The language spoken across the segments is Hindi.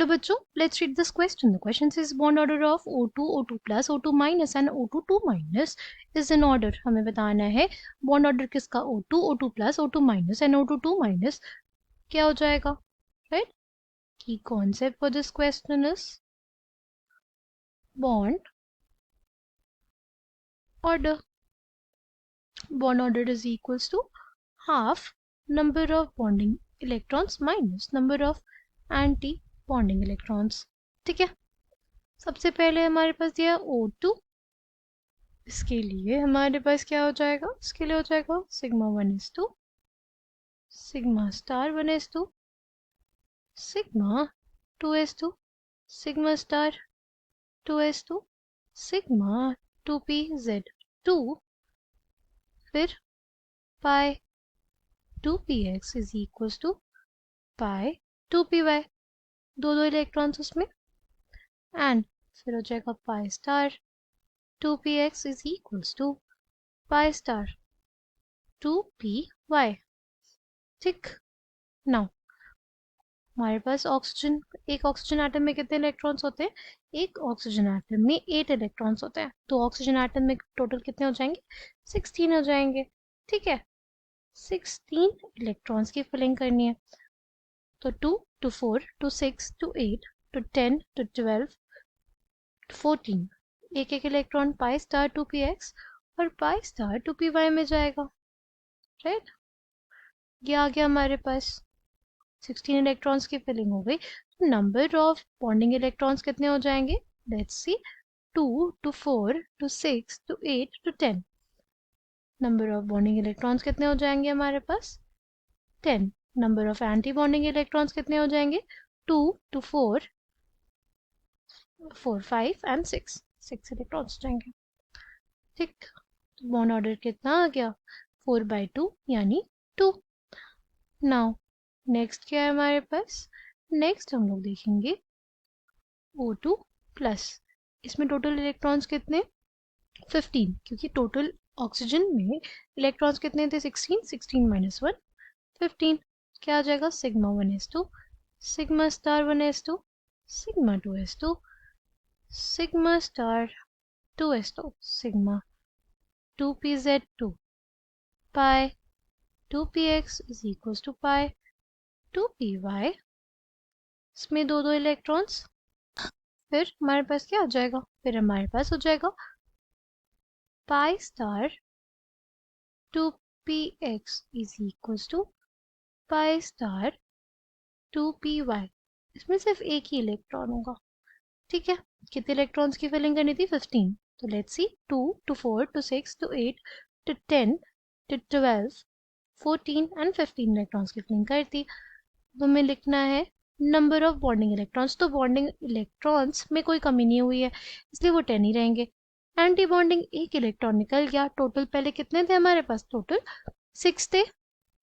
चलो बच्चों, let's read this question. The question says bond order of O2, O2 plus, O2 minus and O2 2 minus is in order. हमें बताना है बॉन्ड ऑर्डर किसका, O2, O2 plus, O2 minus and O2 2 minus क्या हो जाएगा, राइट? की concept for this question is bond order. Bond order is equals to half number of bonding electrons minus number of anti bonding electrons. ठीक है, सबसे पहले हमारे पास दिया O2, इसके लिए हमारे पास क्या हो जाएगा, इसके लिए हो जाएगा sigma 1s2 sigma star 1s2 sigma 2s2 sigma star 2s2 sigma 2pz2 फिर pi 2px is equals to pi 2py, दो इलेक्ट्रॉन्स उसमें, एंड फिर हो जाएगा pi star 2px is equals to pi star 2py. ठीक, नाउ हमारे पास ऑक्सीजन, एक ऑक्सीजन एटम में कितने इलेक्ट्रॉन्स होते हैं, एक ऑक्सीजन एटम में 8 इलेक्ट्रॉन्स होते हैं. तो ऑक्सीजन एटम में टोटल कितने हो जाएंगे, 16 हो जाएंगे. ठीक है, 16 इलेक्ट्रॉन्स की फिलिंग करनी है. तो 2 to 4 to 6 to 8 to 10 to 12 to 14, एक एक इलेक्ट्रॉन पाई स्टार 2px और पाई स्टार 2py में जाएगा, राइट? ये आ गया हमारे पास, 16 इलेक्ट्रॉन्स की फिलिंग हो गई. तो नंबर ऑफ बॉन्डिंग इलेक्ट्रॉन्स कितने हो जाएंगे, let's see, 2 to 4 to 6 to 8 to 10. Number of bonding electrons कितने हो जाएंगे हमारे पास, 10. Number of anti bonding electrons कितने हो जाएंगे, 2 to 4 4 5 एंड 6 इलेक्ट्रॉन्स हो जाएंगे. ठीक, तो बॉन्ड ऑर्डर कितना आ गया, 4/2 यानी 2. नाउ नेक्स्ट क्या है हमारे पास, नेक्स्ट हम लोग देखेंगे O2 प्लस. इसमें टोटल इलेक्ट्रॉन्स कितने, 15, क्योंकि टोटल ऑक्सीजन में इलेक्ट्रॉन्स कितने थे, 16, 16 minus 1 15. क्या आ जाएगा, sigma 1s2 sigma star 1s2 sigma 2s2 sigma star 2s2 sigma 2pz2 pi 2px is equals to pi 2py. इसमें दो इलेक्ट्रॉन्स, फिर हमारे पास क्या हो जाएगा, फिर हमारे पास हो जाएगा pi star 2px is equals to pi star 2py. इसमें सिर्फ एक ही इलेक्ट्रॉन होगा. ठीक है, कितने इलेक्ट्रॉन्स की फिलिंग करनी थी, 15. तो let's see, 2 to 4 to 6 to 8 to 10 to 12 14 and 15 electrons की फिलिंग करती. तो हमें लिखना है नंबर ऑफ बॉन्डिंग इलेक्ट्रॉन्स. तो बॉन्डिंग इलेक्ट्रॉन्स में कोई कमी नहीं हुई है, इसलिए वो 10 ही रहेंगे. एंटी बॉन्डिंग एक इलेक्ट्रॉन निकल गया. टोटल पहले कितने थे हमारे पास, टोटल 6 थे,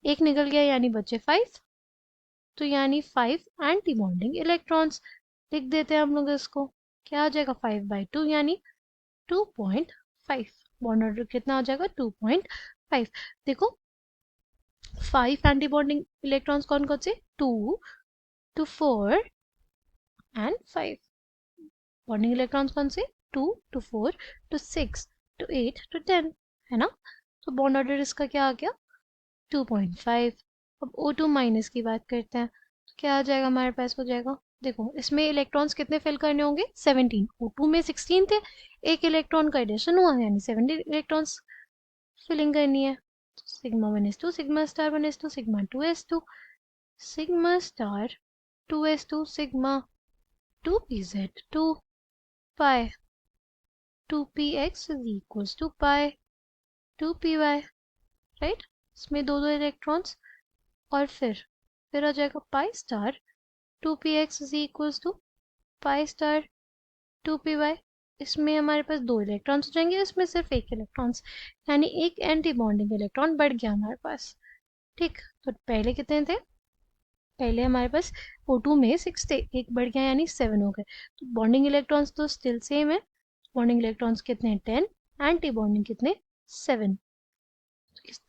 एक निकल गया यानी बचे 5. तो यानी 5 एंटी बॉन्डिंग इलेक्ट्रॉन्स. लिख देते हैं हम लोग इसको, क्या आ जाएगा, 5/2 यानी 2.5. बॉन्ड ऑर्डर कितना हो जाएगा, 2.5. देखो 5 एंटी बॉन्डिंग इलेक्ट्रॉन्स कौन कौन से, 2 to 4 एंड 5. बॉन्डिंग इलेक्ट्रॉन्स कौन से, 2 to 4 to 6 to 8 to 10, है ना? तो बॉन्ड ऑर्डर इसका क्या आ गया, 2.5. अब O2 माइनस की बात करते हैं, तो क्या आ जाएगा हमारे पास, हो जाएगा, देखो इसमें इलेक्ट्रॉन्स कितने फिल करने होंगे, 17. O2 में 16 थे, एक इलेक्ट्रॉन का एडिशन हुआ यानी 17 इलेक्ट्रॉन्स फिलिंग करनी है. Sigma 1s2 sigma star 1s2 sigma 2s2 sigma star 2s2 sigma 2pz2 pi 2px is equals to pi 2py, right? इसमें दो इलेक्ट्रॉन्स, और फिर आ जाएगा pi star 2px is equals to pi star 2py. इसमें हमारे पास दो इलेक्ट्रॉन्स हो जाएंगे, इसमें सिर्फ एक इलेक्ट्रॉन्स, यानी एक एंटी बॉन्डिंग इलेक्ट्रॉन बढ़ गया हमारे पास. ठीक, तो पहले कितने थे, पहले हमारे पास O2 में 6 थे, एक बढ़ गया यानी 7 हो गए. तो बॉन्डिंग इलेक्ट्रॉन्स तो स्टिल सेम है. बॉन्डिंग इलेक्ट्रॉन्स कितने, 10, एंटी बॉन्डिंग कितने, 7.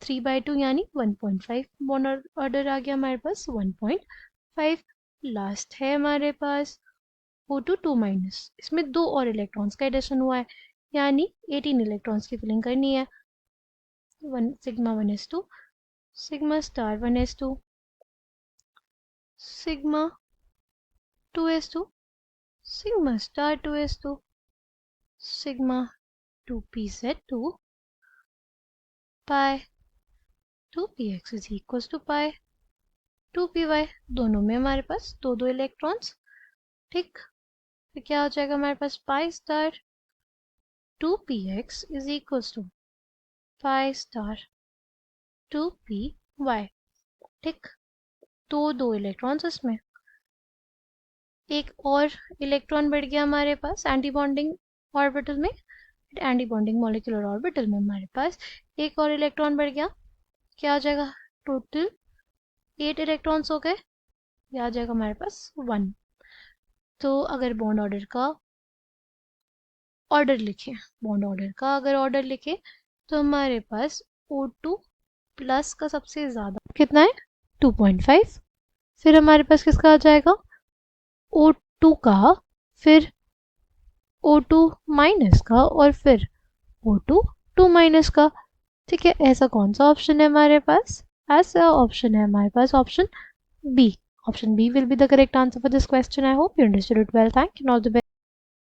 3/2 यानी 1.5. बॉन्ड ऑर्डर आ गया हमारे पास 1.5. लास्ट है हमारे पास O2 2 माइनस, इसमें 2 और इलेक्ट्रॉन्स का एडिशन हुआ है, यानी 18 इलेक्ट्रॉन्स की फिलिंग करनी है। Sigma 1s2, sigma star 1s2, sigma 2s2, sigma star 2s2, sigma 2pz2, pi 2px is equal to pi 2py। दोनों में हमारे पास दो दो इलेक्ट्रॉन्स, ठीक। तो क्या हो जाएगा हमारे पास pi star 2px is equal to pi star 2py, ठीक। तो दो इलेक्ट्रॉन्स इसमें, एक और इलेक्ट्रॉन बढ़ गया हमारे पास एंटी बॉन्डिंग ऑर्बिटल में, एंटी बॉन्डिंग मॉलिक्यूलर ऑर्बिटल में हमारे पास एक और इलेक्ट्रॉन बढ़ गया। क्या आ जाएगा, टोटल 8 इलेक्ट्रॉन्स हो गए, या आ जाएगा हमारे पास 1। तो अगर बॉन्ड ऑर्डर का ऑर्डर लिखे, बॉन्ड ऑर्डर का अगर ऑर्डर लिखे तो हमारे पास O2 प्लस का सबसे ज़्यादा कितना है 2.5, फिर हमारे पास किसका आ जाएगा O2 का, फिर O2 माइनस का, और फिर O2 2 माइनस का, ठीक है। ऐसा कौन सा ऑप्शन है हमारे पास, ऐसा ऑप्शन है हमारे पास option B. Option B will be the correct answer for this question. I hope you understood it well. Thank you and all the best.